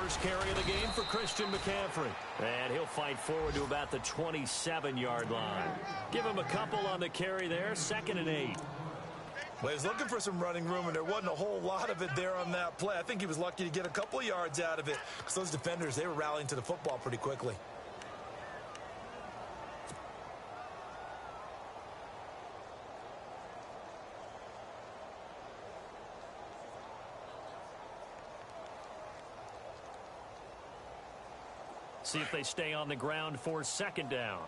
first carry of the game for Christian McCaffrey. And he'll fight forward to about the 27-yard line. Give him a couple on the carry there, 2nd and 8. Well, he was looking for some running room, and there wasn't a whole lot of it there on that play. I think he was lucky to get a couple of yards out of it because those defenders, they were rallying to the football pretty quickly. See if they stay on the ground for 2nd down.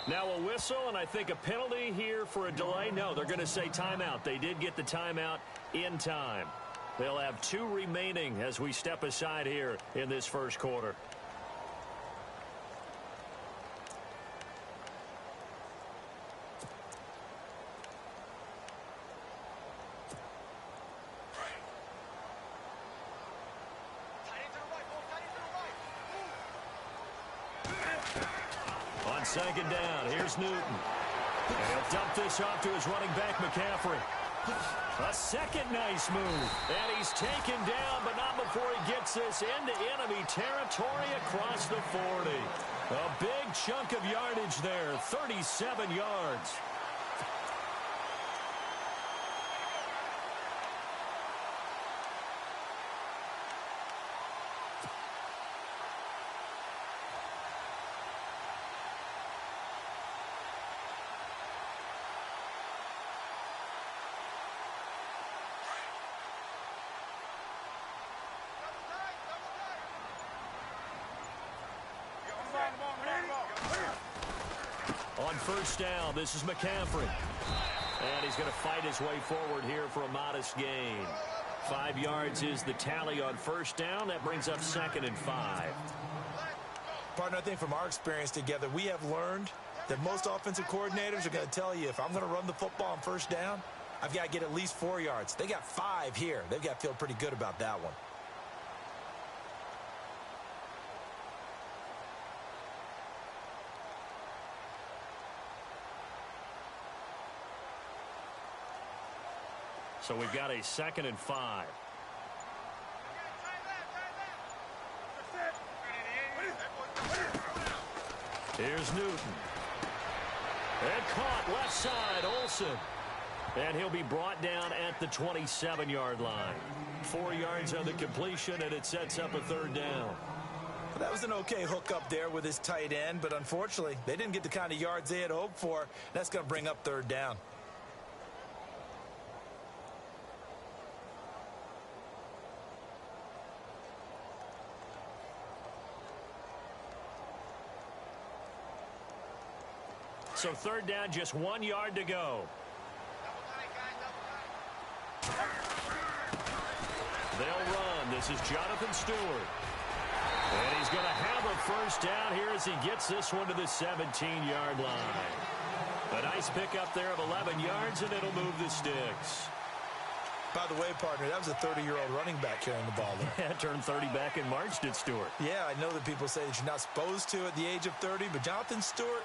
Now a whistle, and I think a penalty here for a delay. No, they're going to say timeout. They did get the timeout in time. They'll have 2 remaining as we step aside here in this first quarter. On 2nd down, here's Newton. And he'll dump this off to his running back, McCaffrey. A second nice move. And he's taken down, but not before he gets this into enemy territory across the 40. A big chunk of yardage there, 37 yards. On 1st down, this is McCaffrey. And he's going to fight his way forward here for a modest gain. 5 yards is the tally on 1st down. That brings up 2nd and 5. Partner, I think from our experience together, we have learned that most offensive coordinators are going to tell you, if I'm going to run the football on 1st down, I've got to get at least 4 yards. They got 5 here. They've got to feel pretty good about that one. So we've got a 2nd and 5. Here's Newton. And caught left side, Olsen. And he'll be brought down at the 27-yard line. 4 yards on the completion, and it sets up a 3rd down. Well, that was an okay hook up there with his tight end, but unfortunately, they didn't get the kind of yards they had hoped for. That's going to bring up 3rd down. So 3rd down, just 1 yard to go. They'll run. This is Jonathan Stewart. And he's going to have a 1st down here as he gets this one to the 17-yard line. A nice pickup there of 11 yards, and it'll move the sticks. By the way, partner, that was a 30-year-old running back carrying the ball there. Yeah, turned 30 back in March, did Stewart. Yeah, I know that people say that you're not supposed to at the age of 30, but Jonathan Stewart,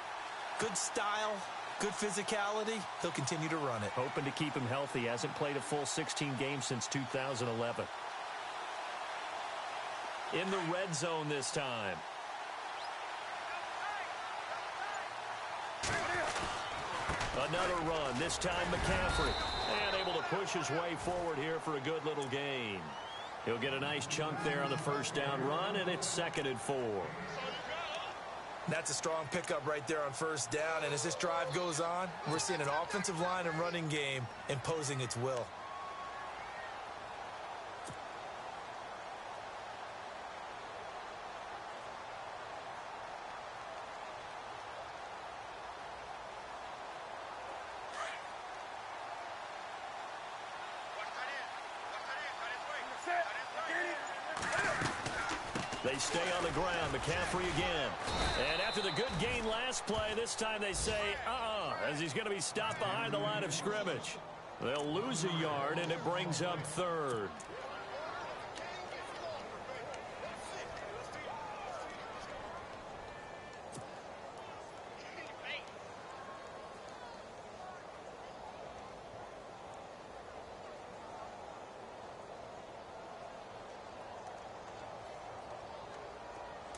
good style, good physicality. He'll continue to run it. Hoping to keep him healthy. Hasn't played a full 16 games since 2011. In the red zone this time. Another run, this time McCaffrey. And able to push his way forward here for a good little gain. He'll get a nice chunk there on the 1st down run, and it's 2nd and 4. That's a strong pickup right there on 1st down, and as this drive goes on, we're seeing an offensive line and running game imposing its will. They stay on the ground. McCaffrey again. And after the good gain last play, this time they say, as he's going to be stopped behind the line of scrimmage. They'll lose a yard, and it brings up 3rd.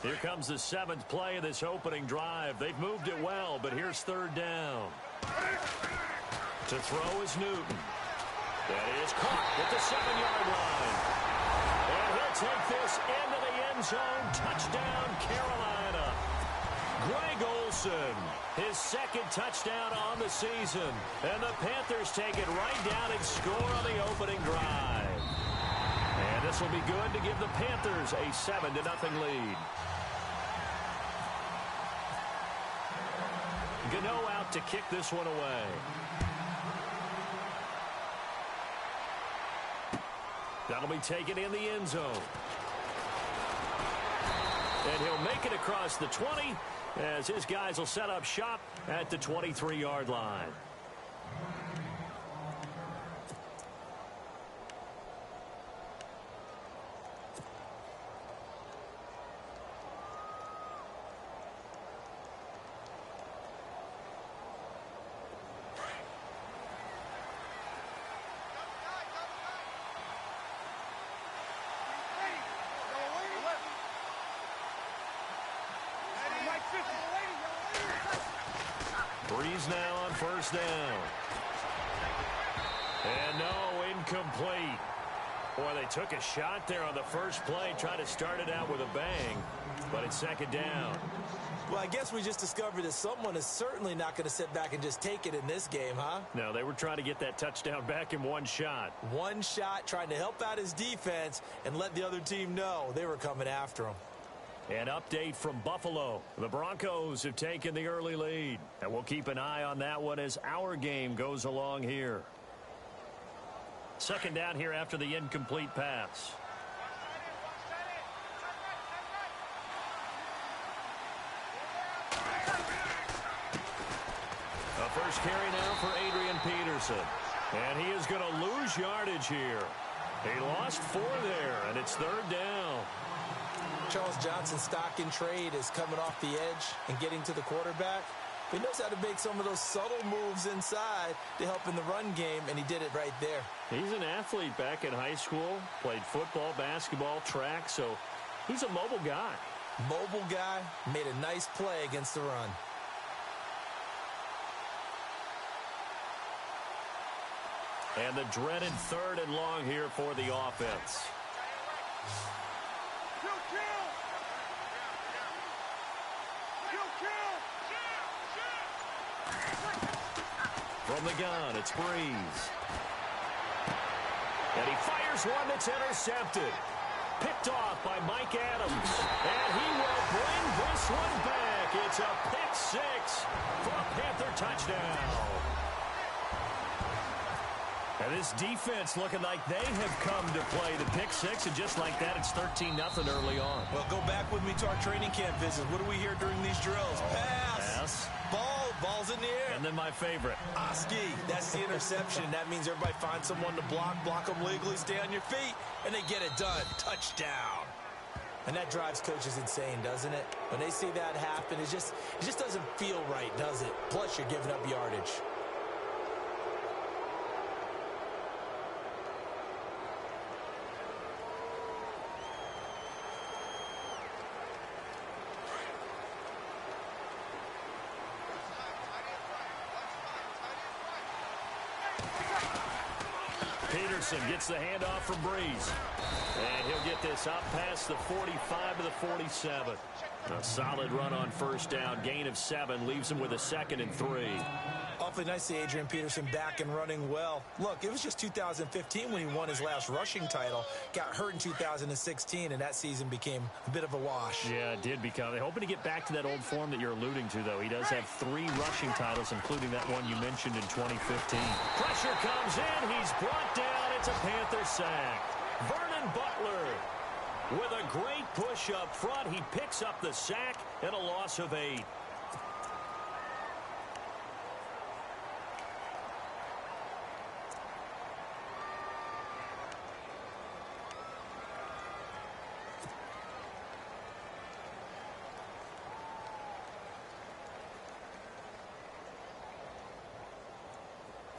Here comes the 7th play of this opening drive. They've moved it well, but here's 3rd down. To throw is Newton. That is caught at the 7-yard line. And he'll take this into the end zone. Touchdown, Carolina. Greg Olsen, his 2nd touchdown on the season. And the Panthers take it right down and score on the opening drive. And this will be good to give the Panthers a 7-0 lead. Gano out to kick this one away. That'll be taken in the end zone. And he'll make it across the 20 as his guys will set up shop at the 23-yard line. Breeze now on 1st down. And no, incomplete. Boy, they took a shot there on the first play, trying to start it out with a bang, but it's 2nd down. Well, I guess we just discovered that someone is certainly not going to sit back and just take it in this game, huh? No, they were trying to get that touchdown back in one shot. One shot, trying to help out his defense and let the other team know they were coming after him. An update from Buffalo. The Broncos have taken the early lead, and we'll keep an eye on that one as our game goes along here. 2nd down here after the incomplete pass. A first carry now for Adrian Peterson. And he is going to lose yardage here. He lost 4 there, and it's 3rd down. Charles Johnson's stock in trade is coming off the edge and getting to the quarterback. He knows how to make some of those subtle moves inside to help in the run game, and he did it right there. He's an athlete back in high school, played football, basketball, track, so he's a mobile guy. Mobile guy, made a nice play against the run. And the dreaded 3rd and long here for the offense. From the gun, it's Breeze. And he fires one that's intercepted. Picked off by Mike Adams. And he will bring this one back. It's a pick 6 for a Panther touchdown. And this defense looking like they have come to play the pick 6, and just like that, it's 13-0 early on. Well, go back with me to our training camp visit. What do we hear during these drills? Pass. Ball's in the air. And then my favorite. Oski, that's the interception. That means everybody finds someone to block them legally, stay on your feet, and they get it done. Touchdown. And that drives coaches insane, doesn't it? When they see that happen, it just doesn't feel right, does it? Plus, you're giving up yardage. Peterson gets the handoff from Breeze. And he'll get this up past the 45 to the 47. A solid run on 1st down. Gain of 7 leaves him with a 2nd and 3. Awfully nice to see Adrian Peterson back and running well. Look, it was just 2015 when he won his last rushing title. Got hurt in 2016, and that season became a bit of a wash. Yeah, it did become. They're hoping to get back to that old form that you're alluding to, though. He does have 3 rushing titles, including that one you mentioned in 2015. Pressure comes in. He's brought down. It's a Panther sack. Vernon Butler with a great push up front. He picks up the sack and a loss of 8.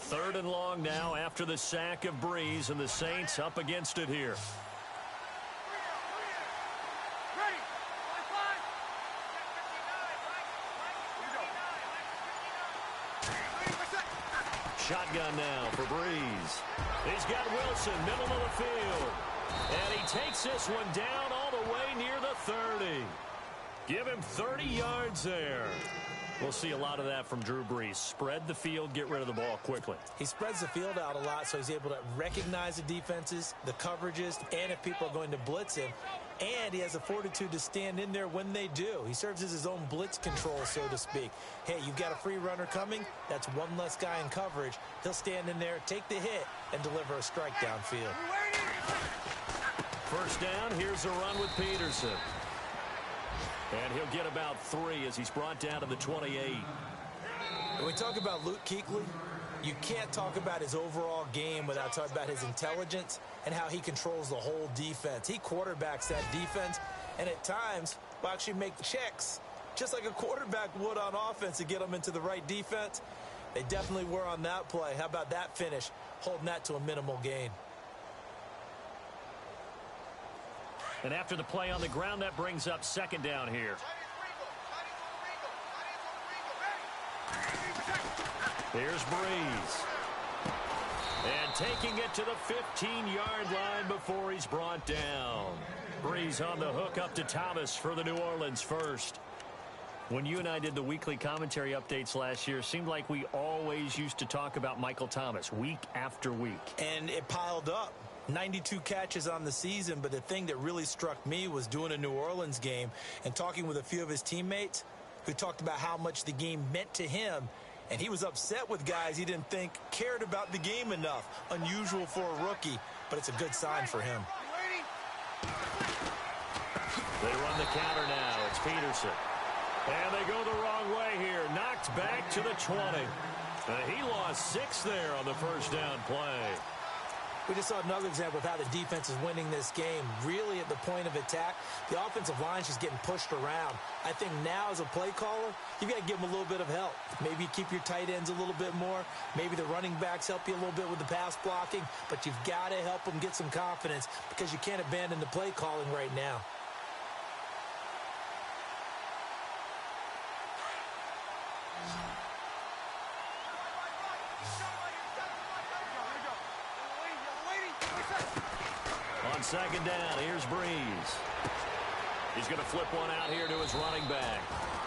Third and long now after the sack of Breeze, and the Saints up against it here. Shotgun now for Breeze. He's got Wilson, middle of the field. And he takes this one down all the way near the 30. Give him 30 yards there. We'll see a lot of that from Drew Brees. Spread the field, get rid of the ball quickly. He spreads the field out a lot, so he's able to recognize the defenses, the coverages, and if people are going to blitz him. And he has the fortitude to stand in there when they do. He serves as his own blitz control, so to speak. Hey, you've got a free runner coming. That's one less guy in coverage. He'll stand in there, take the hit, and deliver a strike downfield. First down, here's a run with Peterson. And he'll get about 3 as he's brought down to the 28. When we talk about Luke Kuechly, you can't talk about his overall game without talking about his intelligence and how he controls the whole defense. He quarterbacks that defense, and at times will actually make checks, just like a quarterback would on offense to get them into the right defense. They definitely were on that play. How about that finish, holding that to a minimal gain? And after the play on the ground, that brings up second down here. Here's Breeze. And taking it to the 15-yard line before he's brought down. Breeze on the hook up to Thomas for the New Orleans first. When you and I did the weekly commentary updates last year, it seemed like we always used to talk about Michael Thomas week after week. And it piled up. 92 catches on the season, but the thing that really struck me was doing a New Orleans game and talking with a few of his teammates who talked about how much the game meant to him, and he was upset with guys he didn't think cared about the game enough. Unusual for a rookie, but it's a good sign for him. They run the counter now. It's Peterson. And they go the wrong way here. Knocked back to the 20. He lost 6 there on the first down play. We just saw another example of how the defense is winning this game. Really at the point of attack, the offensive line's just getting pushed around. I think now as a play caller, you've got to give them a little bit of help. Maybe you keep your tight ends a little bit more. Maybe the running backs help you a little bit with the pass blocking. But you've got to help them get some confidence because you can't abandon the play calling right now. On second down, here's Breeze. He's going to flip one out here to his running back.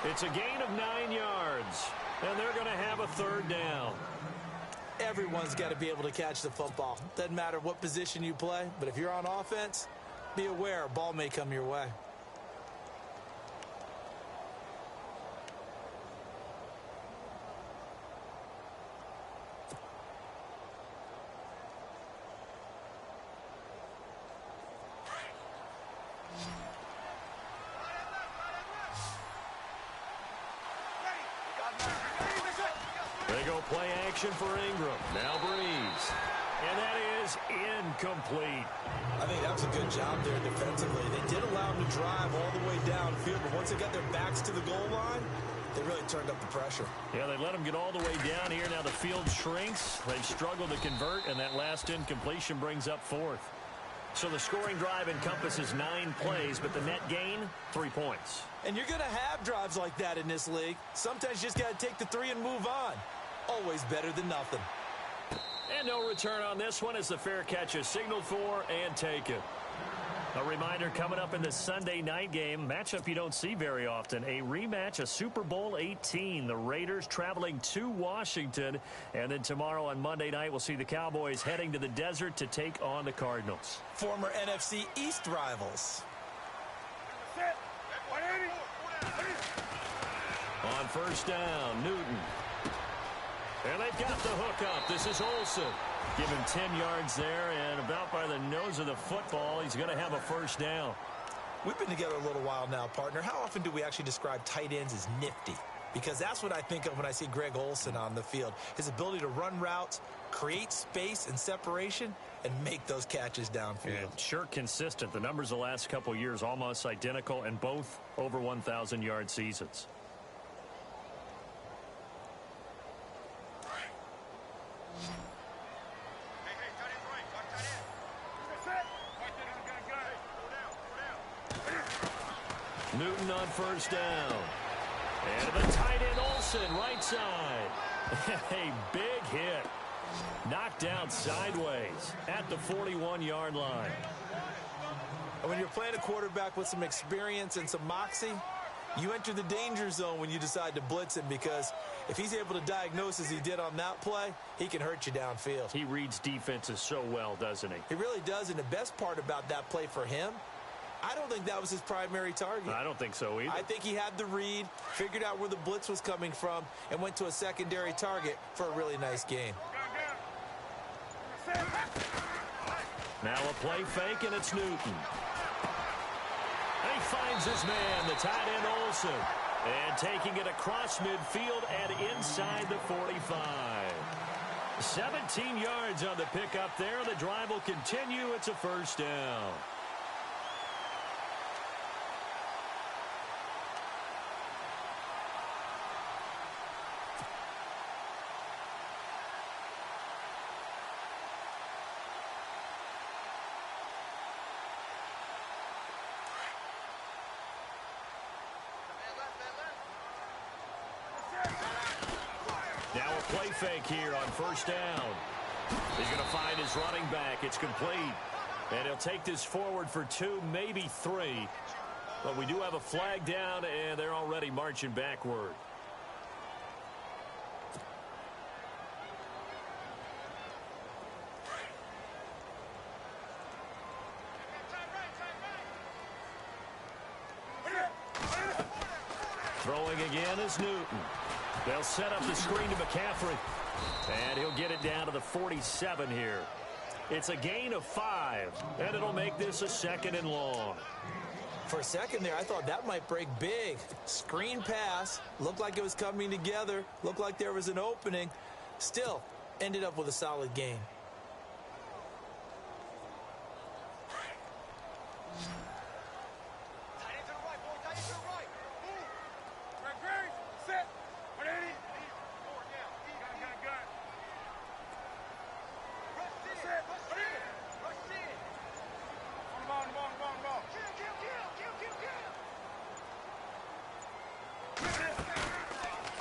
It's a gain of 9 yards, and they're going to have a third down. Everyone's got to be able to catch the football. Doesn't matter what position you play, but if you're on offense, be aware a ball may come your way. They go play action for Ingram. Now Breeze. And that is incomplete. I think that was a good job there defensively. They did allow him to drive all the way downfield, but once they got their backs to the goal line, they really turned up the pressure. Yeah, they let him get all the way down here. Now the field shrinks. They've struggled to convert, and that last incompletion brings up 4th. So the scoring drive encompasses 9 plays, but the net gain, 3 points. And you're going to have drives like that in this league. Sometimes you just got to take the 3 and move on. Always better than nothing. And no return on this one as the fair catch is signaled for and taken. A reminder coming up in the Sunday night game, matchup you don't see very often, a rematch of Super Bowl 18. The Raiders traveling to Washington. And then tomorrow on Monday night, we'll see the Cowboys heading to the desert to take on the Cardinals. Former NFC East rivals. On first down, Newton. And they've got the hook up. This is Olsen. Give him 10 yards there, and about by the nose of the football, he's going to have a first down. We've been together a little while now, partner. How often do we actually describe tight ends as nifty? Because that's what I think of when I see Greg Olsen on the field. His ability to run routes, create space and separation, and make those catches downfield. And sure consistent. The numbers the last couple years almost identical, and both over 1,000-yard seasons. Newton on first down. And the tight end Olsen, right side. A big hit. Knocked down sideways at the 41-yard line. And when you're playing a quarterback with some experience and some moxie, you enter the danger zone when you decide to blitz him, because if he's able to diagnose as he did on that play, he can hurt you downfield. He reads defenses so well, doesn't he? He really does, and the best part about that play for him, I don't think that was his primary target. I don't think so either. I think he had the read, figured out where the blitz was coming from, and went to a secondary target for a really nice gain. Now a play fake, and it's Newton. He finds his man, the tight end Olsen. And taking it across midfield and inside the 45. 17 yards on the pickup there. The drive will continue. It's a first down. Now a play fake here on first down. He's going to find his running back. It's complete. And he'll take this forward for 2, maybe 3. But we do have a flag down, and they're already marching backward. Throwing again is Newton. They'll set up the screen to McCaffrey. And he'll get it down to the 47 here. It's a gain of 5. And it'll make this a 2nd and long. For a second there, I thought that might break big. Screen pass. Looked like it was coming together. Looked like there was an opening. Still, ended up with a solid gain.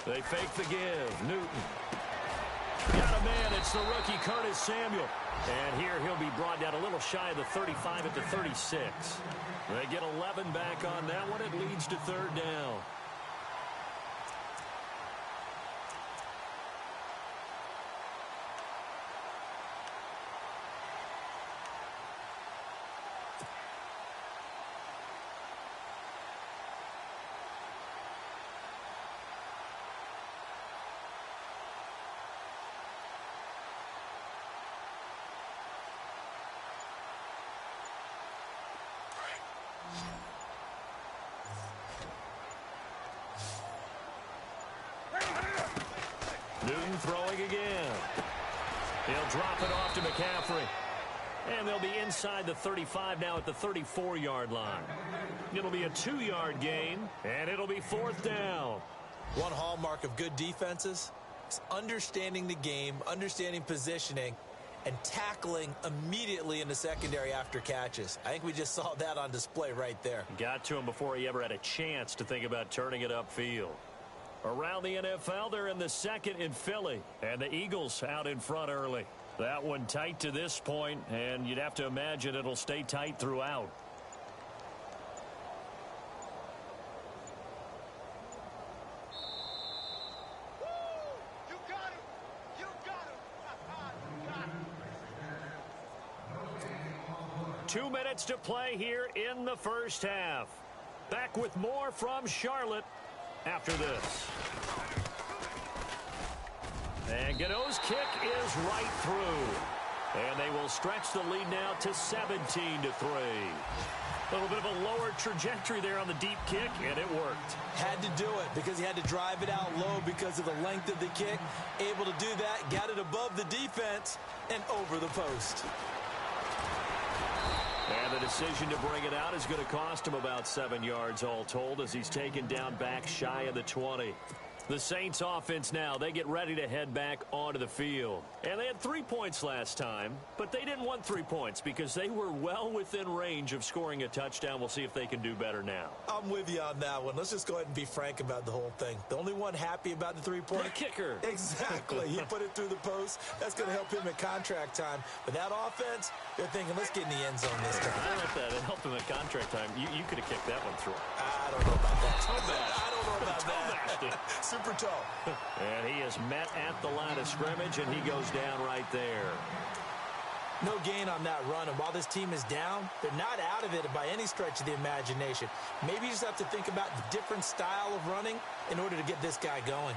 They fake the give. Newton. Got a man. It's the rookie Curtis Samuel. And here he'll be brought down a little shy of the 35 at the 36. They get 11 back on that one. It leads to 3rd down. Newton throwing again. He'll drop it off to McCaffrey. And they'll be inside the 35 now at the 34-yard line. It'll be a 2-yard gain, and it'll be 4th down. One hallmark of good defenses is understanding the game, understanding positioning, and tackling immediately in the secondary after catches. I think we just saw that on display right there. Got to him before he ever had a chance to think about turning it upfield. Around the NFL, they're in the 2nd in Philly, and the Eagles out in front early. That one tight to this point, and you'd have to imagine it'll stay tight throughout. You got him. You got him. 2 minutes to play here in the first half. Back with more from Charlotte after this. And Gano's kick is right through. And they will stretch the lead now to 17-3. A little bit of a lower trajectory there on the deep kick, and it worked. Had to do it because he had to drive it out low because of the length of the kick. Able to do that, got it above the defense and over the post. And the decision to bring it out is going to cost him about 7 yards all told as he's taken down back shy of the 20. The Saints offense now, they get ready to head back onto the field. And they had 3 points last time, but they didn't want 3 points because they were well within range of scoring a touchdown. We'll see if they can do better now. I'm with you on that one. Let's just go ahead and be frank about the whole thing. The only one happy about the 3-point. The kicker. Exactly. He put it through the post. That's going to help him at contract time. But that offense, they're thinking, let's get in the end zone this time. I like that. It helped him at contract time. You could have kicked that one through. I don't know about that. Toe bash. I don't know about that. Super toe. And he is met at the line of scrimmage, and he goes down right there. No gain on that run, and while this team is down, they're not out of it by any stretch of the imagination. Maybe you just have to think about the different style of running in order to get this guy going.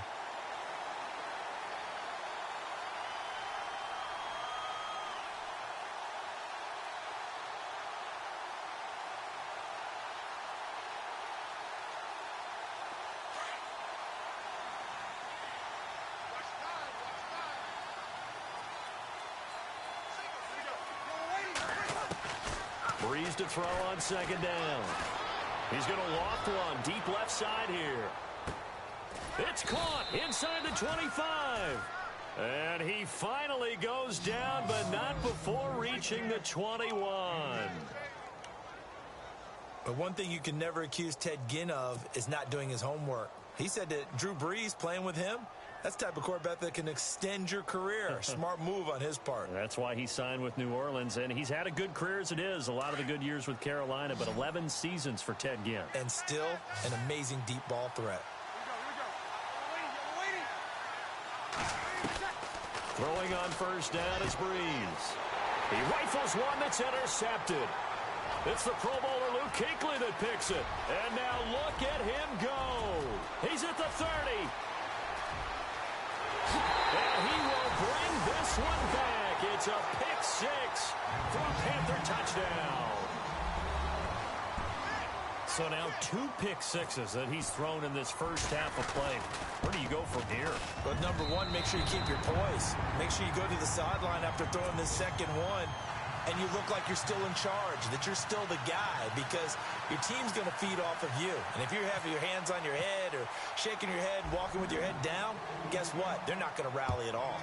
Breeze to throw on second down. He's going to loft one deep left side here. It's caught inside the 25. And he finally goes down, but not before reaching the 21. But one thing you can never accuse Ted Ginn of is not doing his homework. He said that Drew Brees playing with him, that's the type of quarterback that can extend your career. Smart move on his part. That's why he signed with New Orleans, and he's had a good career as it is. A lot of the good years with Carolina, but 11 seasons for Ted Ginn. And still an amazing deep ball threat. Throwing on first down is Breeze. He rifles one that's intercepted. It's the Pro Bowler Luke Kuechly that picks it. And now look at him go. He's at the 30. And he will bring this one back. It's a pick six for a Panther touchdown. So now 2 pick sixes that he's thrown in this first half of play. Where do you go from here? But number one, make sure you keep your poise. Make sure you go to the sideline after throwing this second one, and you look like you're still in charge, that you're still the guy, because your team's going to feed off of you. And if you're having your hands on your head or shaking your head, walking with your head down, guess what? They're not going to rally at all.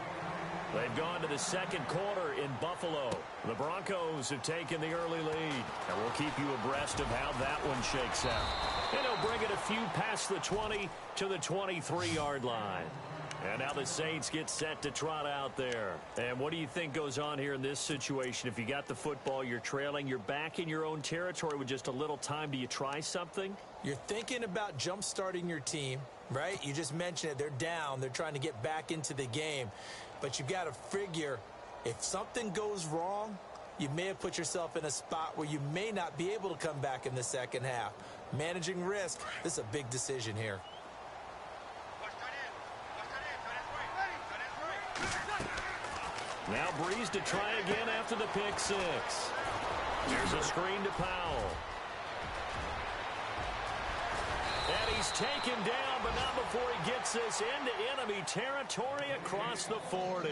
They've gone to the second quarter in Buffalo. The Broncos have taken the early lead. And we'll keep you abreast of how that one shakes out. And they'll bring it a few past the 20 to the 23-yard line. And now the Saints get set to trot out there. And what do you think goes on here in this situation? If you got the football, you're trailing, you're back in your own territory with just a little time. Do you try something? You're thinking about jump-starting your team, right? You just mentioned it. They're down. They're trying to get back into the game. But you've got to figure, if something goes wrong, you may have put yourself in a spot where you may not be able to come back in the second half. Managing risk, this is a big decision here. Now Breeze to try again after the pick six. Here's a screen to Powell. And he's taken down, but not before he gets this into enemy territory across the 40.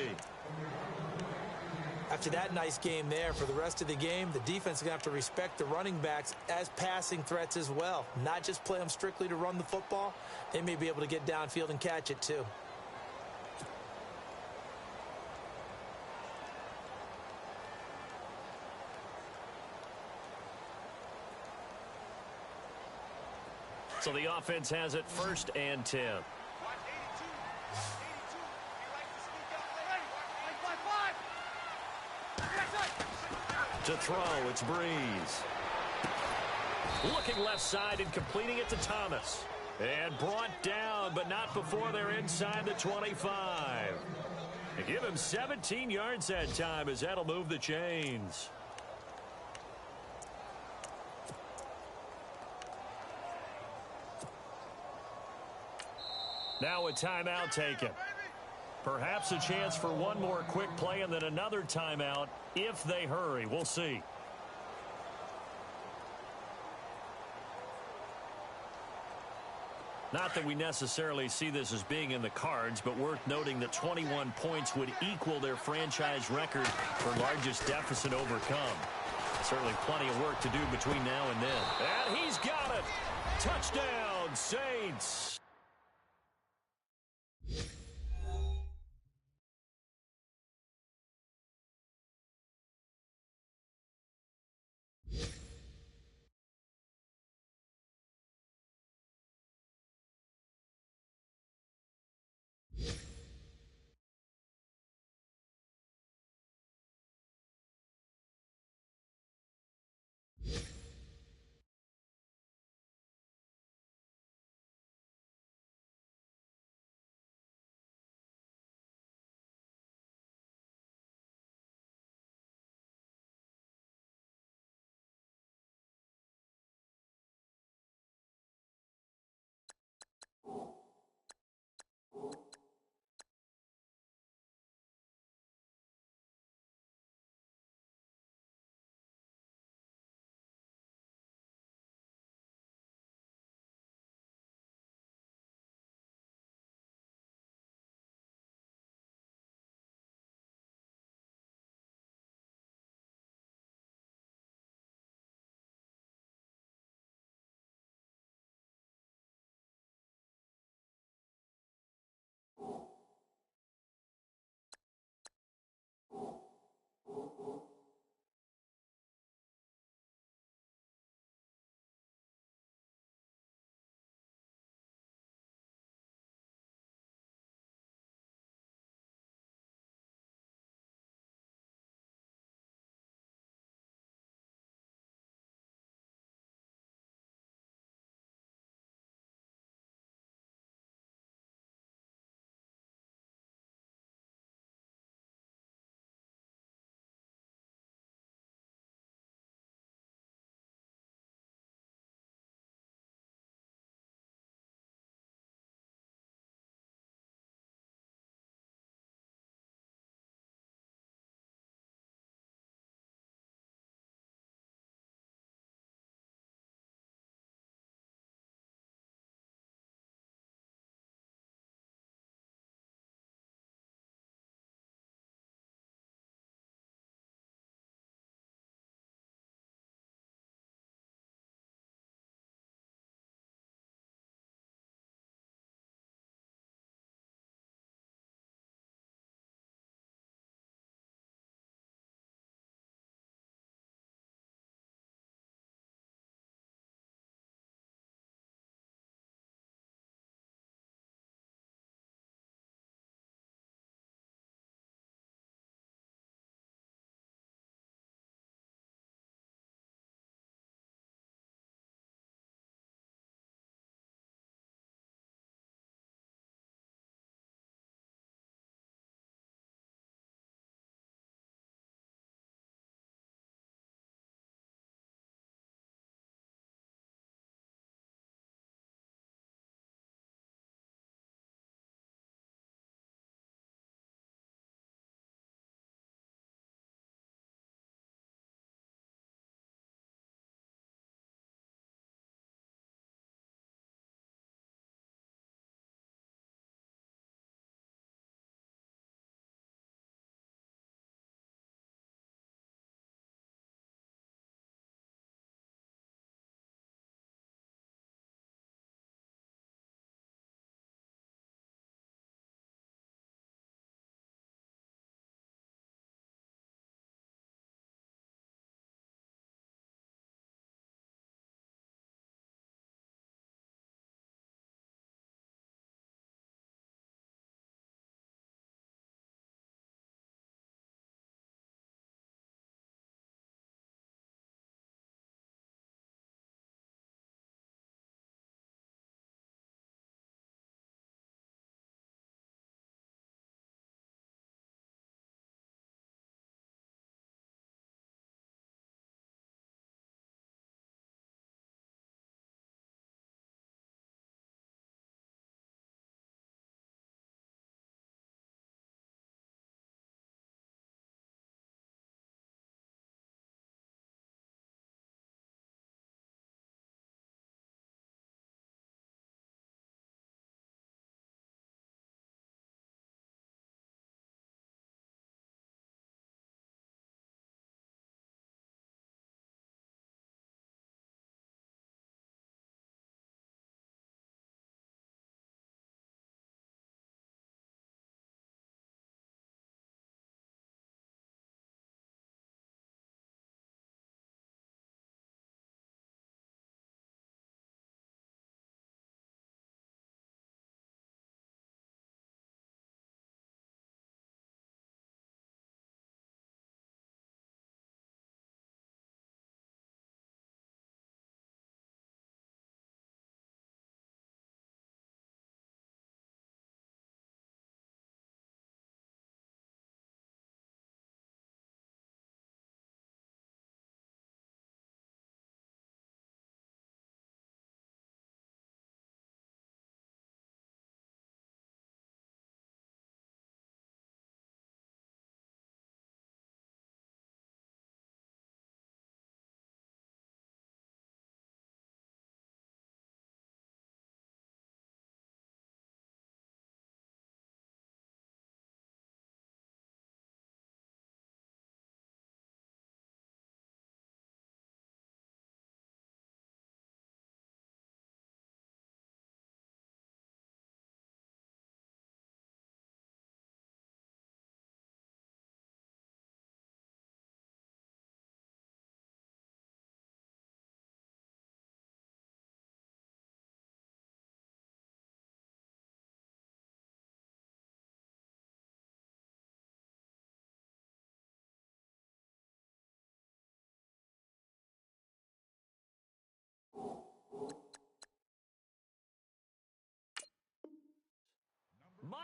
After that nice game there, for the rest of the game, the defense is going to have to respect the running backs as passing threats as well. Not just play them strictly to run the football. They may be able to get downfield and catch it too. So the offense has it first and 10. To throw, it's Breeze. Looking left side and completing it to Thomas. And brought down, but not before they're inside the 25. They give him 17 yards that time, as that'll move the chains. Now a timeout taken. Perhaps a chance for one more quick play and then another timeout if they hurry. We'll see. Not that we necessarily see this as being in the cards, but worth noting that 21 points would equal their franchise record for largest deficit overcome. Certainly plenty of work to do between now and then. And he's got it. Touchdown, Saints.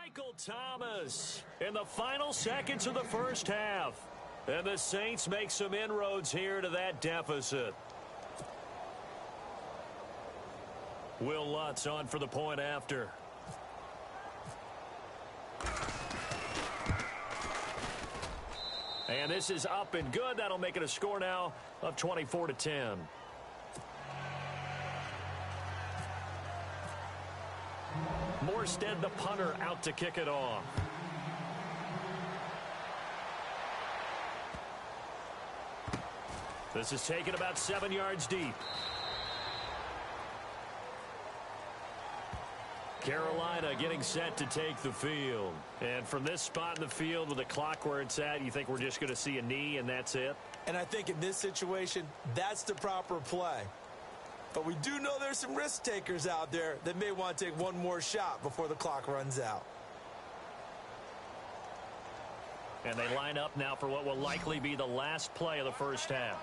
Michael Thomas in the final seconds of the first half. And the Saints make some inroads here to that deficit. Will Lutz on for the point after. And this is up and good. That'll make it a score now of 24-10. Morstead, the punter, out to kick it off. This is taken about 7 yards deep. Carolina getting set to take the field. And from this spot in the field with the clock where it's at, you think we're just going to see a knee and that's it? And I think in this situation, that's the proper play. But we do know there's some risk takers out there that may want to take one more shot before the clock runs out. And they line up now for what will likely be the last play of the first half.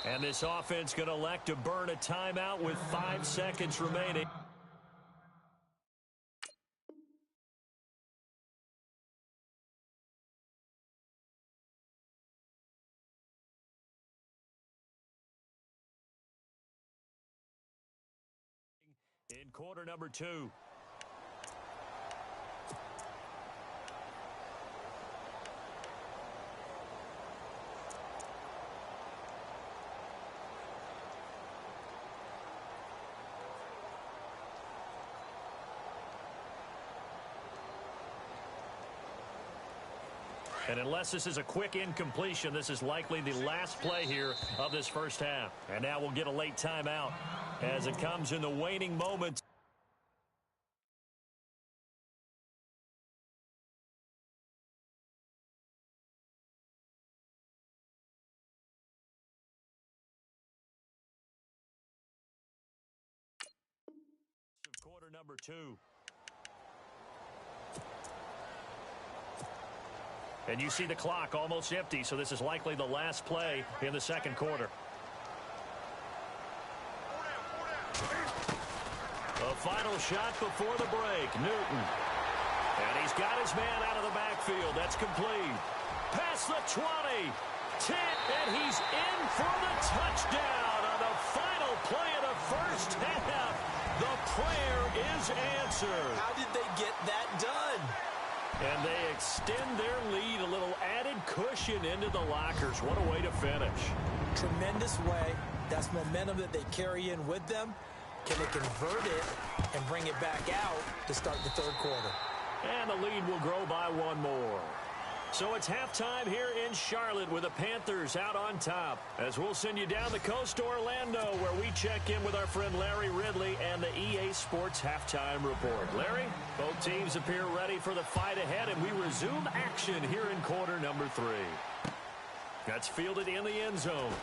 And this offense going to elect to burn a timeout with 5 seconds remaining. In quarter number 2. And unless this is a quick incompletion, this is likely the last play here of this first half. And now we'll get a late timeout as it comes in the waning moments. Quarter number 2. And you see the clock almost empty, so this is likely the last play in the second quarter. The final shot before the break, Newton. And he's got his man out of the backfield. That's complete. Past the 20, 10, and he's in for the touchdown on the final play of the first half. The prayer is answered. How did they get that done? And they extend their lead, a little added cushion into the lockers. What a way to finish. Tremendous way. That's momentum that they carry in with them. Can they convert it and bring it back out to start the third quarter? And the lead will grow by 1 more. So it's halftime here in Charlotte with the Panthers out on top. As we'll send you down the coast to Orlando, where we check in with our friend Larry Ridley and the EA Sports Halftime Report. Larry, both teams appear ready for the fight ahead, and we resume action here in quarter number 3. That's fielded in the end zone.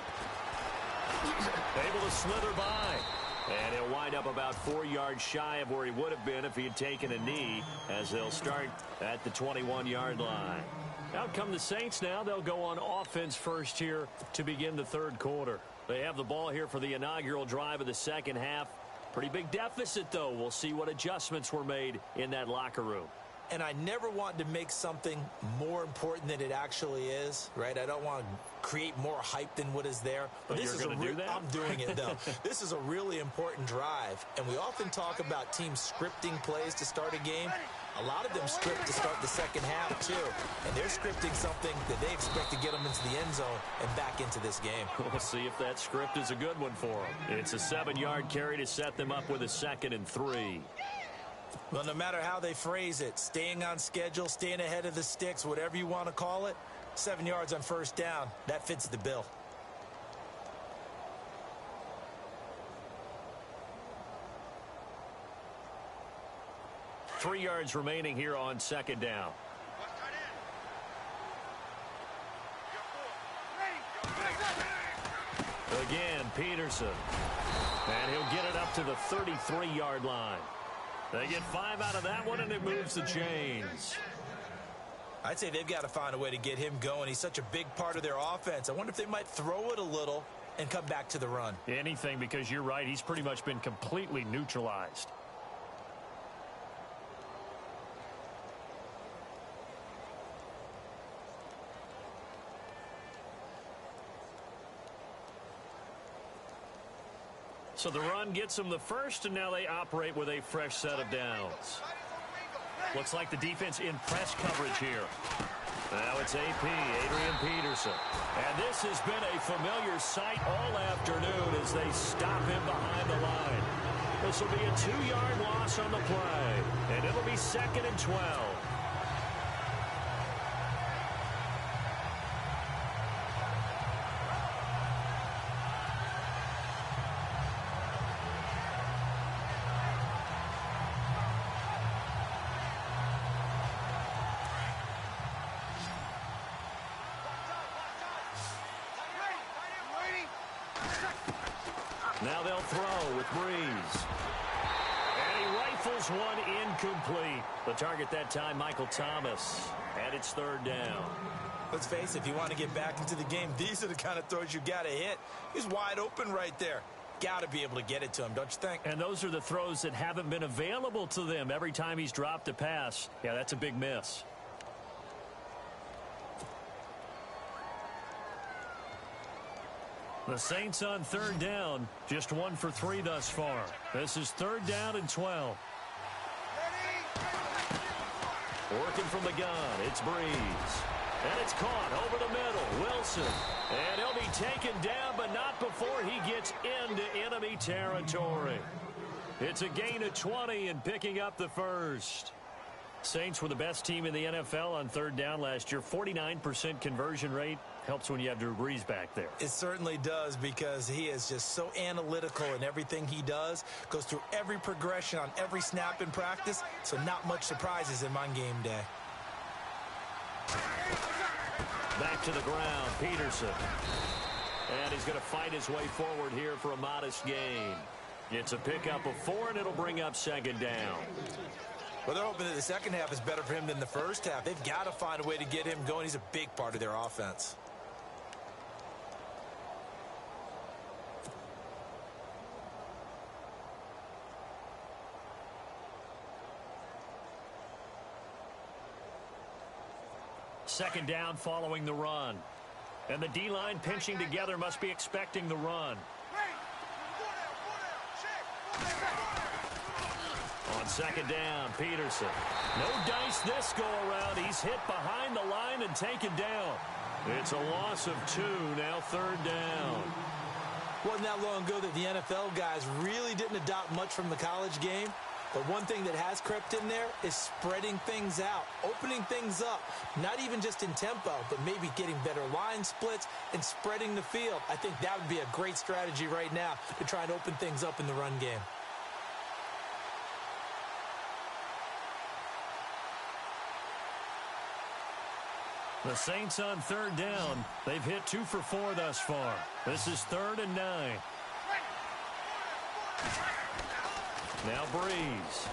Able to slither by. And he'll wind up about 4 yards shy of where he would have been if he had taken a knee, as they'll start at the 21-yard line. Out come the Saints now. They'll go on offense first here to begin the third quarter. They have the ball here for the inaugural drive of the second half. Pretty big deficit, though. We'll see what adjustments were made in that locker room. And I never want to make something more important than it actually is, right? I don't want to create more hype than what is there. But this is going to do that? I'm doing it, though. This is a really important drive. And we often talk about teams scripting plays to start a game. A lot of them script to start the second half, too. And they're scripting something that they expect to get them into the end zone and back into this game. We'll see if that script is a good one for them. It's a 7-yard carry to set them up with a 2nd and 3. Well, no matter how they phrase it, staying on schedule, staying ahead of the sticks, whatever you want to call it, 7 yards on first down, that fits the bill. Three yards remaining here on second down. Again, Peterson. And he'll get it up to the 33-yard line. They get 5 out of that one, and it moves the chains. I'd say they've got to find a way to get him going. He's such a big part of their offense. I wonder if they might throw it a little and come back to the run. Anything, because you're right. He's pretty much been completely neutralized. So the run gets them the first, and now they operate with a fresh set of downs. Looks like the defense in press coverage here. Now it's AP, Adrian Peterson. And this has been a familiar sight all afternoon as they stop him behind the line. This will be a 2-yard loss on the play, and it'll be 2nd and 12. Now they'll throw with Breeze. And he rifles one incomplete. The target that time, Michael Thomas. And it's 3rd down. Let's face it, if you want to get back into the game, these are the kind of throws you got to hit. He's wide open right there. Got to be able to get it to him, don't you think? And those are the throws that haven't been available to them every time he's dropped a pass. Yeah, that's a big miss. The Saints on 3rd down, just 1 for 3 thus far. This is 3rd down and 12. Working from the gun, it's Breeze. And it's caught over the middle, Wilson. And he'll be taken down, but not before he gets into enemy territory. It's a gain of 20 and picking up the first. Saints were the best team in the NFL on 3rd down last year. 49% conversion rate. Helps when you have Drew Brees back there. It certainly does, because he is just so analytical in everything he does. Goes through every progression on every snap in practice, so not much surprises him on game day. Back to the ground, Peterson. And he's going to fight his way forward here for a modest gain. It's a pickup of 4, and it'll bring up 2nd down. Well, they're hoping that the second half is better for him than the first half. They've got to find a way to get him going. He's a big part of their offense. Second down following the run. And the D-line pinching together, must be expecting the run. On 2nd down, Peterson. No dice this go-around. He's hit behind the line and taken down. It's a loss of 2, now 3rd down. Wasn't that long ago that the NFL guys really didn't adopt much from the college game. But one thing that has crept in there is spreading things out, opening things up, not even just in tempo, but maybe getting better line splits and spreading the field. I think that would be a great strategy right now to try and open things up in the run game. The Saints on 3rd down. They've hit 2 for 4 thus far. This is 3rd and 9. Now Breeze.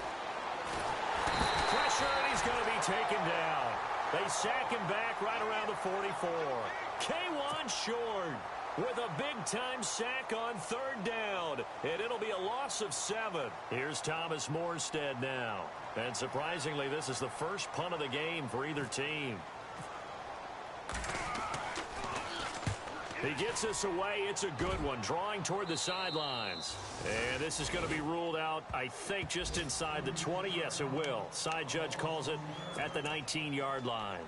Pressure, and he's going to be taken down. They sack him back right around the 44. K1 short with a big-time sack on 3rd down. And it'll be a loss of 7. Here's Thomas Morstead now. And surprisingly, this is the first punt of the game for either team. He gets us away. It's a good one, drawing toward the sidelines. And this is going to be ruled out, I think, just inside the 20. Yes, it will. Side judge calls it at the 19-yard line.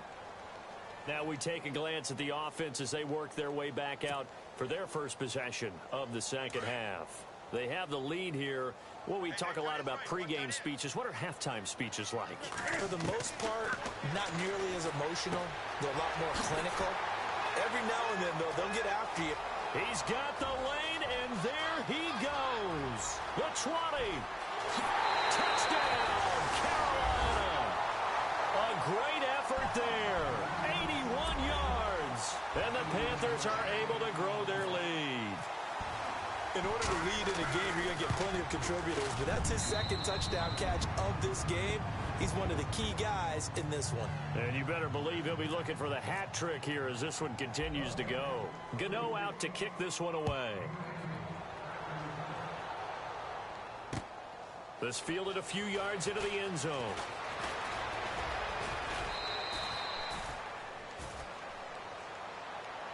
Now we take a glance at the offense as they work their way back out for their first possession of the second half. They have the lead here. Well, we talk a lot about pregame speeches. What are halftime speeches like? For the most part, not nearly as emotional. They're a lot more clinical. Every now and then, though, they'll get after you. He's got the lane, and there he goes. The 20. Touchdown, Carolina. A great effort there. 81 yards. And the Panthers are able to grow their lead. In order to lead in a game, you're going to get plenty of contributors, but that's his second touchdown catch of this game. He's one of the key guys in this one. And you better believe he'll be looking for the hat trick here as this one continues to go. Gano out to kick this one away. This fielded a few yards into the end zone.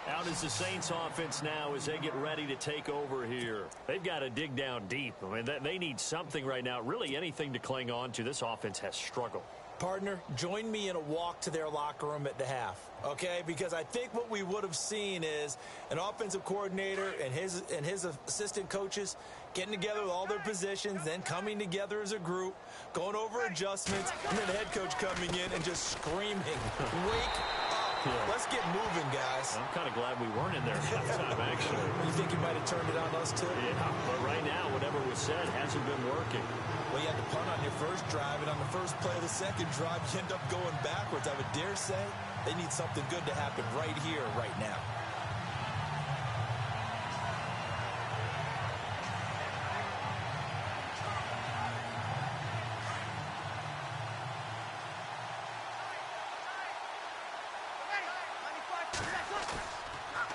Out is the Saints offense now as they get ready to take over here. They've got to dig down deep. I mean, they need something right now, really anything to cling on to. This offense has struggled. Partner, join me in a walk to their locker room at the half, okay? Because I think what we would have seen is an offensive coordinator and his assistant coaches getting together with all their positions, then coming together as a group, going over adjustments, and then the head coach coming in and just screaming, wake up. Yeah. Let's get moving, guys. I'm kind of glad we weren't in there at halftime, actually. You think you might have turned it on us, too? Yeah, but right now, whatever was said hasn't been working. Well, you had to punt on your first drive, and on the first play of the second drive, you end up going backwards. I would dare say they need something good to happen right here, right now.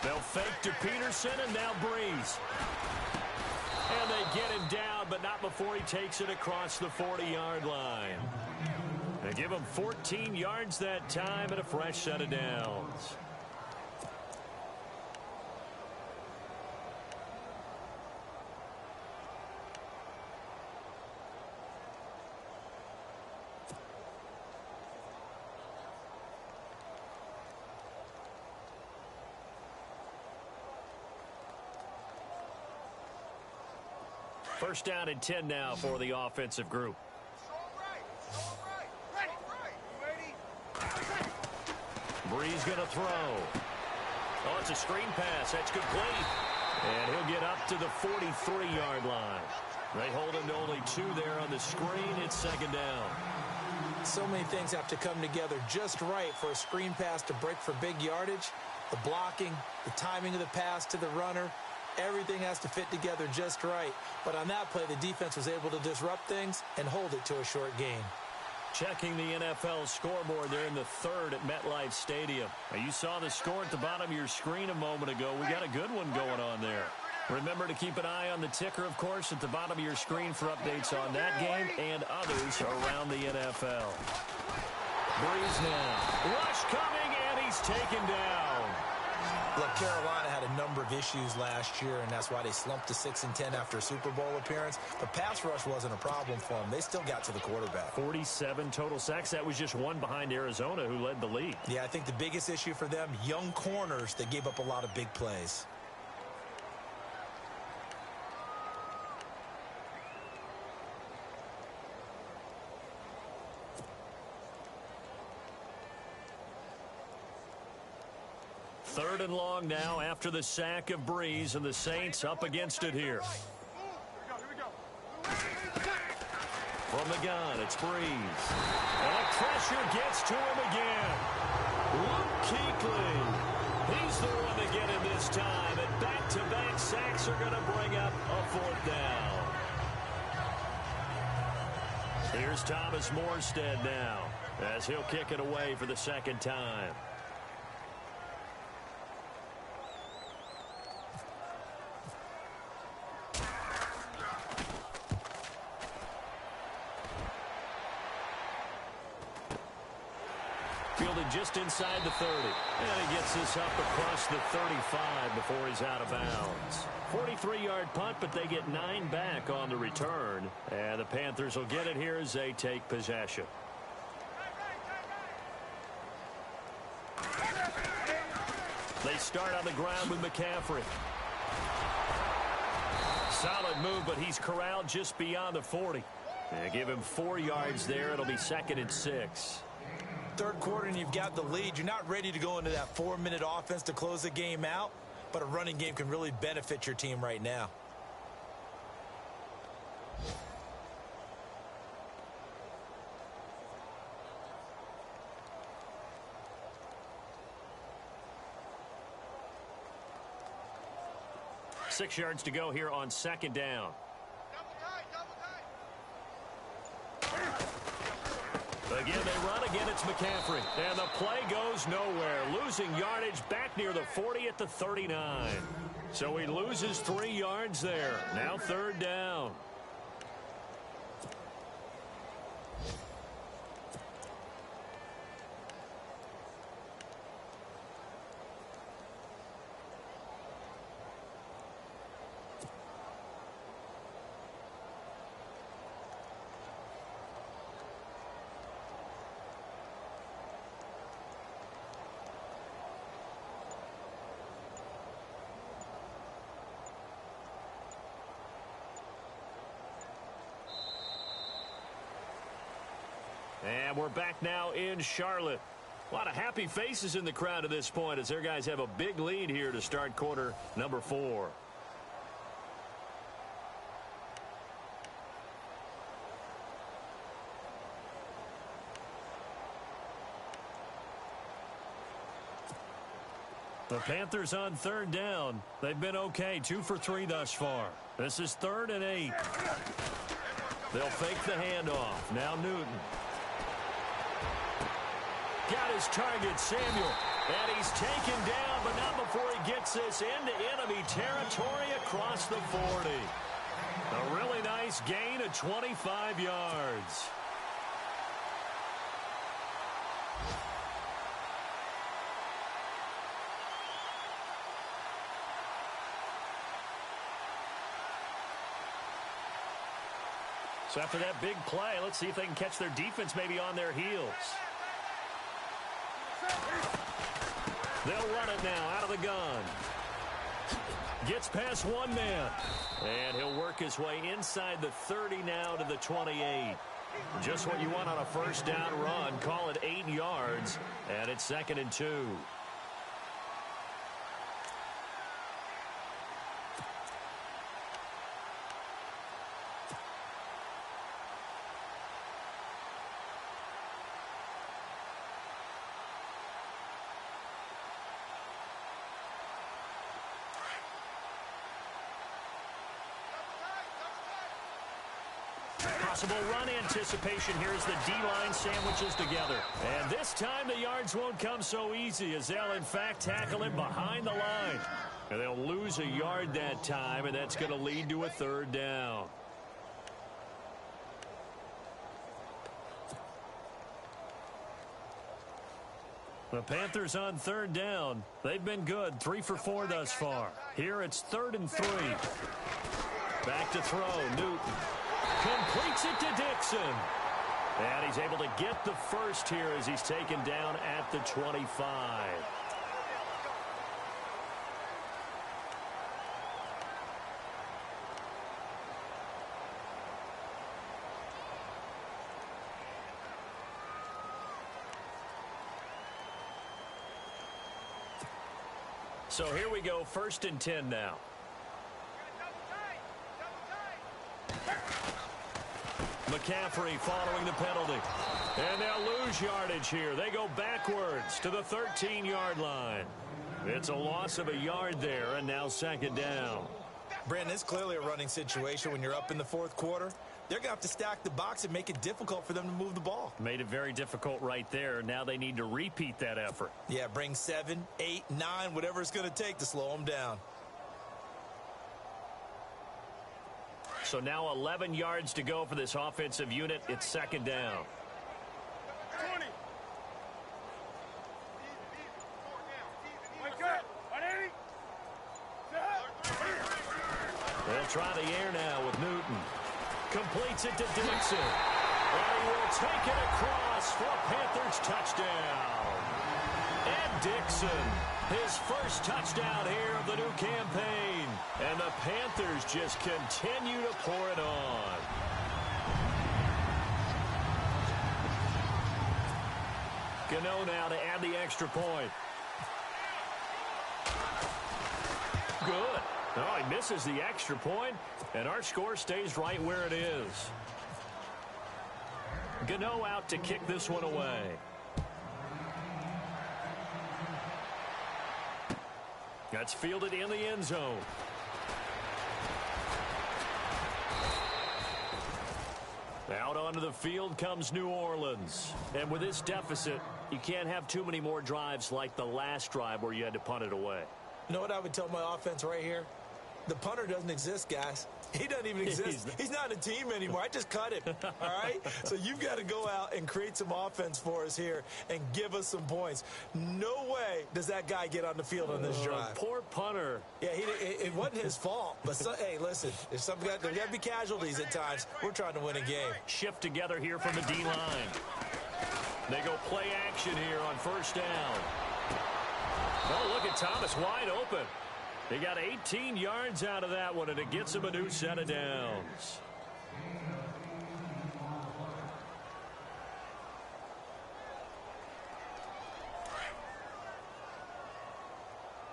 They'll fake to Peterson, and now Breeze. And they get him down, but not before he takes it across the 40-yard line. They give him 14 yards that time and a fresh set of downs. First down and 10 now for the offensive group. Breeze going to throw. Oh, it's a screen pass. That's complete. And he'll get up to the 43-yard line. They hold him to only 2 there on the screen. It's second down. So many things have to come together just right for a screen pass to break for big yardage. The blocking, the timing of the pass to the runner. Everything has to fit together just right. But on that play, the defense was able to disrupt things and hold it to a short gain. Checking the NFL scoreboard there in the third at MetLife Stadium. Now, you saw the score at the bottom of your screen a moment ago. We got a good one going on there. Remember to keep an eye on the ticker, of course, at the bottom of your screen for updates on that game and others around the NFL. Breeze now. Rush coming, and he's taken down. Look, Carolina had a number of issues last year, and that's why they slumped to 6-10 after a Super Bowl appearance. But pass rush wasn't a problem for them. They still got to the quarterback. 47 total sacks. That was just one behind Arizona, who led the league. Yeah, I think the biggest issue for them, young corners that gave up a lot of big plays. Third and long now after the sack of Breeze, and the Saints up against it here. From the gun, it's Breeze. And pressure gets to him again. Luke Kuechly. He's the one to get him this time, and back-to-back sacks are going to bring up a fourth down. Here's Thomas Morstead now, as he'll kick it away for the second time. Fielded just inside the 30. And he gets this up across the 35 before he's out of bounds. 43-yard punt, but they get 9 back on the return. And the Panthers will get it here as they take possession. They start on the ground with McCaffrey. Solid move, but he's corralled just beyond the 40. They give him 4 yards there. It'll be second and 6. Third quarter and you've got the lead. You're not ready to go into that 4-minute offense to close the game out, but a running game can really benefit your team right now. 6 yards to go here on second down. Again, they run. Again, it's McCaffrey. And the play goes nowhere. Losing yardage back near the 40 at the 39. So he loses 3 yards there. Now third down. And we're back now in Charlotte. A lot of happy faces in the crowd at this point as their guys have a big lead here to start quarter number 4. The Panthers on third down. They've been okay, 2 for 3 thus far. This is 3rd and 8. They'll fake the handoff. Now Newton. Got his target, Samuel. And he's taken down, but not before he gets this into enemy territory across the 40. A really nice gain of 25 yards. So after that big play, let's see if they can catch their defense maybe on their heels. They'll run it now out of the gun. Gets past one man. And he'll work his way inside the 30 now to the 28. Just what you want on a first down run. Call it 8 yards. And it's 2nd and 2. Possible run anticipation here as the D-line sandwiches together. And this time the yards won't come so easy as they'll in fact tackle him behind the line. And they'll lose a yard that time, and that's going to lead to a 3rd down. The Panthers on 3rd down. They've been good, 3 for 4 thus far. Here it's 3rd and 3. Back to throw, Newton. Completes it to Dixon. And he's able to get the first here as he's taken down at the 25. So here we go, 1st and 10 now. McCaffrey following the penalty. And they'll lose yardage here. They go backwards to the 13-yard line. It's a loss of a yard there, and now 2nd down. Brandon, it's clearly a running situation when you're up in the 4th quarter. They're going to have to stack the box and make it difficult for them to move the ball. Made it very difficult right there. Now they need to repeat that effort. Yeah, bring 7, 8, 9, whatever it's going to take to slow them down. So now 11 yards to go for this offensive unit. It's 2nd down. 20. They'll try the air now with Newton. Completes it to Dixon. And he will take it across for a Panthers touchdown. And Dixon, his first touchdown here of the new campaign. And the Panthers just continue to pour it on. Gano now to add the extra point. Good. Oh, he misses the extra point, and our score stays right where it is. Gano out to kick this one away. That's fielded in the end zone. Out onto the field comes New Orleans. And with this deficit, you can't have too many more drives like the last drive where you had to punt it away. You know what I would tell my offense right here? The punter doesn't exist, guys. He doesn't even exist. He's not a team anymore. I just cut him, all right? So you've got to go out and create some offense for us here and give us some points. No way does that guy get on the field on this drive. Poor punter. Yeah, it wasn't his fault. But, hey, listen, there's got to be casualties at times. We're trying to win a game. Shift together here from the D-line. They go play action here on first down. Oh, look at Thomas wide open. He got 18 yards out of that one, and it gets him a new set of downs.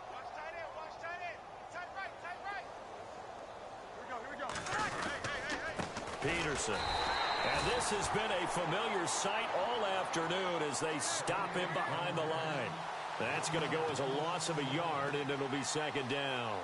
Watch tight end. Tight right. Here we go. Hey. Peterson. And this has been a familiar sight all afternoon as they stop him behind the line. That's going to go as a loss of a yard, and it'll be second down.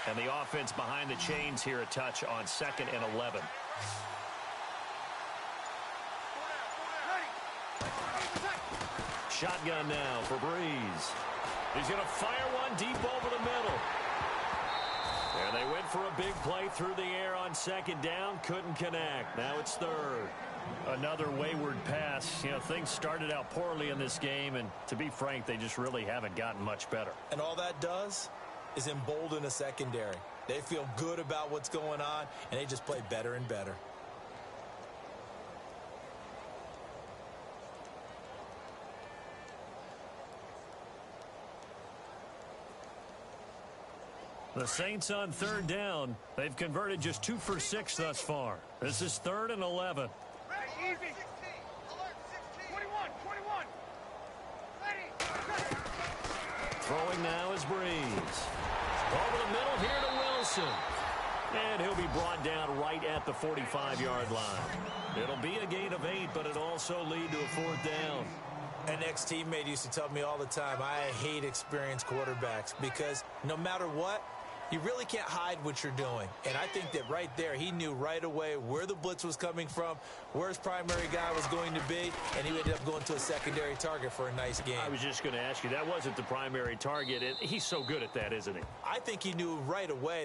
And the offense behind the chains here a touch on 2nd and 11. Shotgun now for Breeze. He's going to fire one deep over the middle. And they went for a big play through the air on 2nd down. Couldn't connect. Now it's 3rd. Another wayward pass. You know, things started out poorly in this game, and to be frank, they just really haven't gotten much better. And all that does is embolden a secondary. They feel good about what's going on, and they just play better and better. The Saints on 3rd down. They've converted just 2 for 6 thus far. This is 3rd and 11. Ready, easy. 21. Ready. Throwing now is Breeze. Over the middle here to Wilson. And he'll be brought down right at the 45-yard line. It'll be a gain of 8, but it'll also lead to a 4th down. An ex-teammate used to tell me all the time, I hate experienced quarterbacks because no matter what, you really can't hide what you're doing. And I think that right there, he knew right away where the blitz was coming from, where his primary guy was going to be, and he ended up going to a secondary target for a nice game. I was just going to ask you, that wasn't the primary target. He's so good at that, isn't he? I think he knew right away.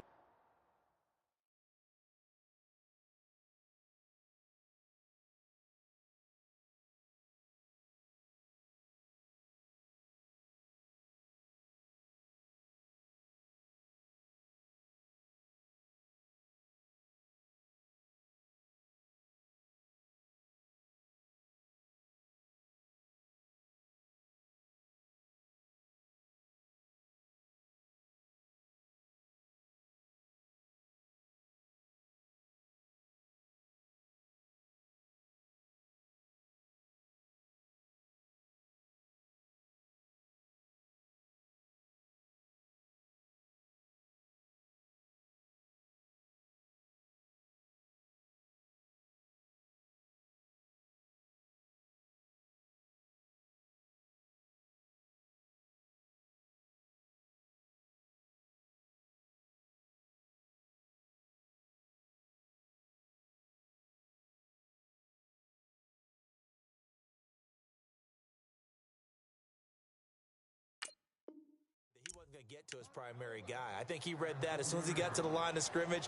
He wasn't going to get to his primary guy. I think he read that as soon as he got to the line of scrimmage,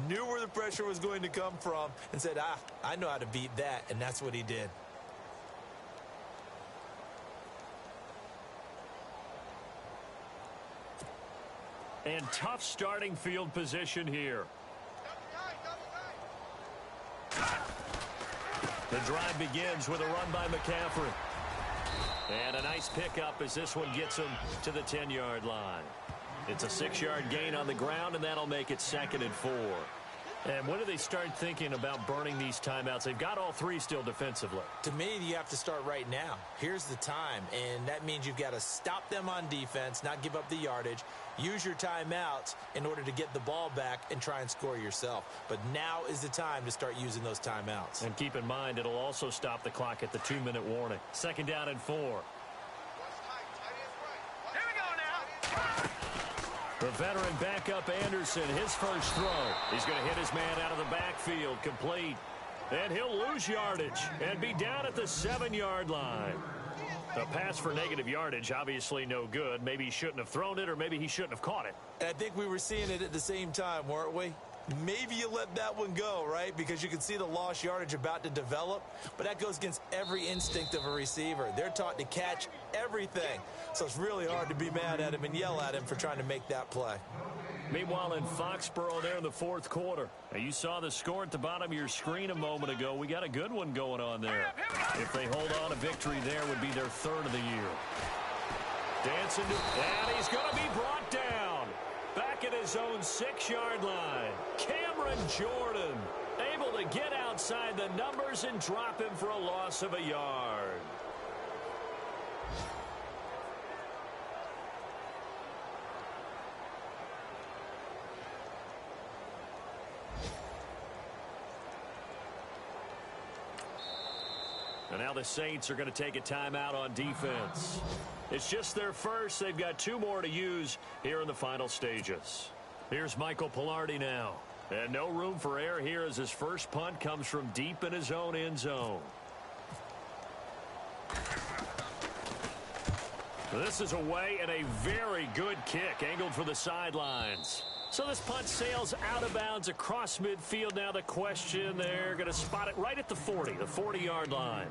knew where the pressure was going to come from, and said, I know how to beat that, and that's what he did. And tough starting field position here. The drive begins with a run by McCaffrey. And a nice pickup as this one gets him to the 10-yard line. It's a 6-yard gain on the ground, and that'll make it 2nd and 4. And when do they start thinking about burning these timeouts? They've got all three still defensively. To me, you have to start right now. Here's the time, and that means you've got to stop them on defense, not give up the yardage, use your timeouts in order to get the ball back and try and score yourself. But now is the time to start using those timeouts. And keep in mind, it'll also stop the clock at the 2-minute warning. 2nd down and 4. Here we go now. The veteran backup Anderson, his first throw. He's going to hit his man out of the backfield, complete. And he'll lose yardage and be down at the 7-yard line. The pass for negative yardage, obviously no good. Maybe he shouldn't have thrown it, or maybe he shouldn't have caught it. And I think we were seeing it at the same time, weren't we? Maybe you let that one go, right? Because you can see the lost yardage about to develop. But that goes against every instinct of a receiver. They're taught to catch everything. So it's really hard to be mad at him and yell at him for trying to make that play. Meanwhile, in Foxborough there in the 4th quarter. Now, you saw the score at the bottom of your screen a moment ago. We got a good one going on there. If they hold on, a victory there would be their 3rd of the year. Dancing to, and he's going to be brought down. Back at his own 6-yard line. Cameron Jordan able to get outside the numbers and drop him for a loss of a yard. And now the Saints are going to take a timeout on defense. It's just their first. They've got 2 more to use here in the final stages. Here's Michael Pilardi now. And no room for error here as his first punt comes from deep in his own end zone. This is away and a very good kick angled for the sidelines. So this punt sails out of bounds across midfield. Now the question, they're going to spot it right at the 40, the 40-yard line.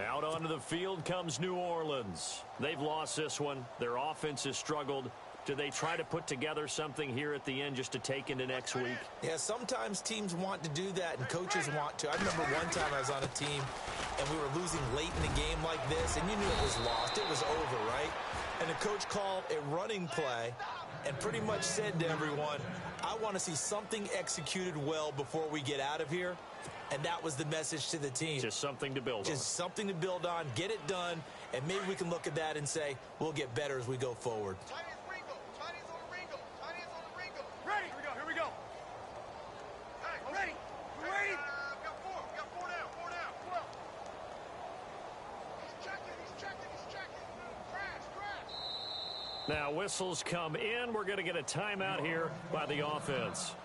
Out onto the field comes New Orleans. They've lost this one. Their offense has struggled. Do they try to put together something here at the end just to take into next week? Yeah, sometimes teams want to do that and coaches want to. I remember one time I was on a team and we were losing late in the game like this, and you knew it was lost. It was over, right? And the coach called a running play and pretty much said to everyone, I want to see something executed well before we get out of here. And that was the message to the team. Just something to build on. Just something to build on, get it done, and maybe we can look at that and say, we'll get better as we go forward. Ready. Here we go. Hey, ready. We're ready. We got 4. We got 4 down. 4 down. 12. He's checking. Crash. Now whistles come in. We're going to get a timeout here by the offense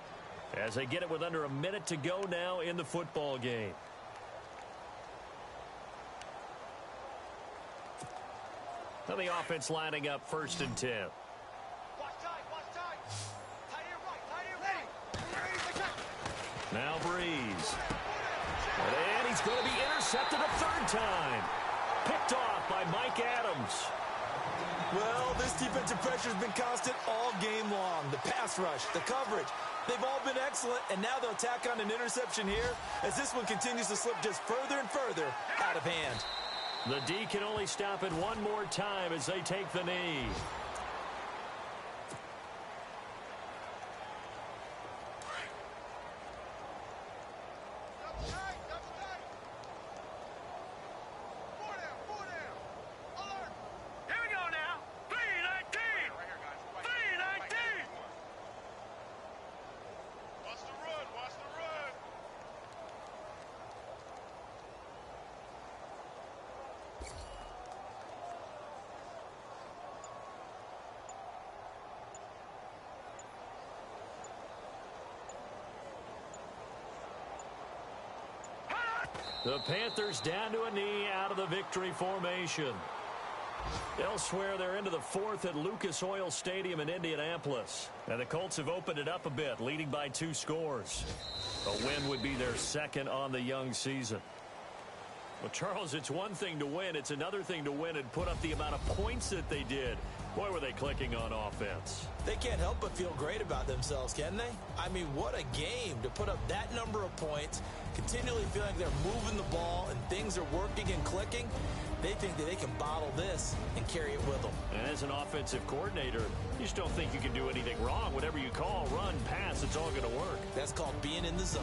as they get it with under a minute to go now in the football game. Now the offense lining up 1st and 10. Watch tight. Tight here right. Now Breeze. And he's going to be intercepted a 3rd time. Picked off by Mike Adams. Well, this defensive pressure has been constant all game long. The pass rush, the coverage, they've all been excellent, and now they'll tack on an interception here as this one continues to slip just further and further out of hand. The D can only stop it one more time as they take the knee. Double tight. 4 down. Alert. Here we go now. 3-19. Right here, guys. 3-19. Watch the run. The Panthers down to a knee out of the victory formation. Elsewhere, they're into the 4th at Lucas Oil Stadium in Indianapolis. And the Colts have opened it up a bit, leading by 2 scores. A win would be their 2nd on the young season. Well, Charles, it's one thing to win. It's another thing to win and put up the amount of points that they did. Boy, were they clicking on offense. They can't help but feel great about themselves, can they? I mean, what a game to put up that number of points, continually feeling like they're moving the ball and things are working and clicking. They think that they can bottle this and carry it with them. And as an offensive coordinator, you just don't think you can do anything wrong. Whatever you call, run, pass, guess it's all going to work. That's called being in the zone.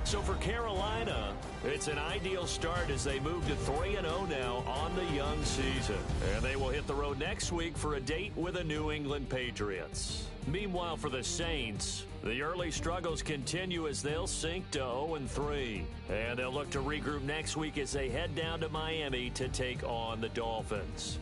So for Carolina, it's an ideal start as they move to 3-0 now on the young season. And they will hit the road next week for a date with the New England Patriots. Meanwhile, for the Saints, the early struggles continue as they'll sink to 0-3. And they'll look to regroup next week as they head down to Miami to take on the Dolphins.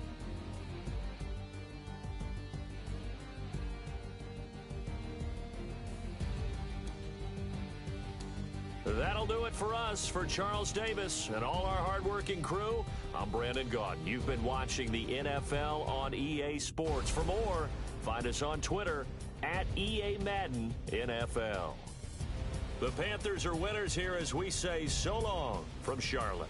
That'll do it for us. For Charles Davis and all our hardworking crew, I'm Brandon Gaudin. You've been watching the NFL on EA Sports. For more, find us on Twitter at EA Madden NFL. The Panthers are winners here as we say so long from Charlotte.